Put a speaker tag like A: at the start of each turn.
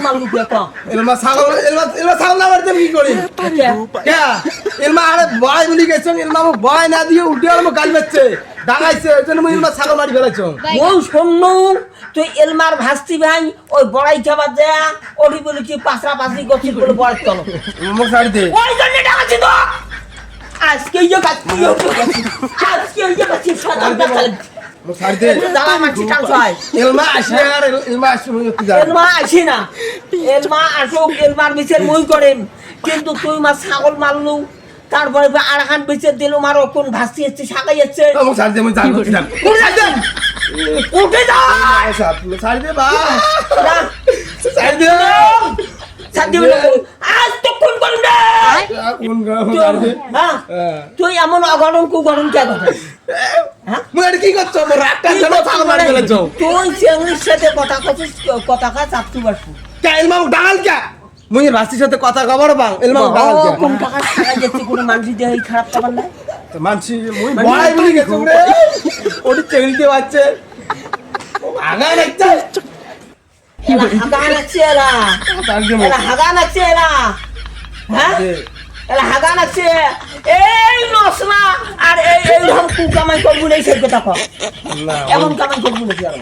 A: মারলু কে ক
B: এলমা ছাগল না মারতে কি করি কে এলমা আরে ভয় বলি গেছেন এলমা মোক ভয় না দিয়ে উল্টে আর মোক গাল বেচছে দাগাইছে এজন্য মই এলমা ছাগল মারি ফেলাইছ
A: ও শোনো তুই এলমার ভাস্তি ভাই ওই বড়াই খাবার দেয়া ওটি বলি কি পাছরা পাছরি গছি বলে বড়াই চলো
B: মোক ছাড়ি দে
A: ওই জন্য ডাকাছি তো আজকে ইয়ে কাচ্ছি আজকে ইয়ে কাচ্ছি সাদা কাল
B: মোক ছাড়ি দে
A: দালা মাছি টাংছ হয়
B: এলমা আসে আর এলমা আসে মই একটু যা
A: এলমা আসি না এলমা আসুক এলমার বিচার মই করেন কিন্তু তুই মা ছাগল মারলু তারপরে আড়াখান বিচার দিল মারো কোন ভাস্তি যাচ্ছে সাগাই যাচ্ছে
B: মোক ছাড়ি দে মই জান করতে জান
A: কোন যাচ্ছেন উঠে যা
B: আচ্ছা মোক ছাড়ি দে বা
A: না
B: ছাড়ি দে
A: সাদি আজ তো কোন করুন রে
B: কোন গা ছাড়ি দে
A: হ্যাঁ তুই এমন অগরণ কুগরণ কে কথা হ্যাঁ
B: মই আর কি করছ মোর রাতটা জন্য ছাগল মারি ফেলাইছ
A: তুই চেঙ্গির সাথে কথা কছিস কথা কা চাপতু বাসু
B: কে এলমা মোক ডাগাল কে মই রাস্তির সাথে কথা কবার বাং এলমা মোক ডাগাল কে
A: কোন টাকা সারা যাচ্ছে কোন মানুষ দিয়ে খারাপ খাবার না
B: তো মানছি মই ভয় বলি গেছ রে ওটি চেংড়ি দিয়ে বাচ্চে আগা লাগছে
A: এলা হাগা নাচছে এলা
B: তারকে
A: এলা হাগা নাচছে এলা হ্যাঁ এলা হাগা নাচছে এই নসনা আর এই রকম কু কামাই করবো না সেই কথা কর
B: না
A: এমন কামাই করবো নাকি আর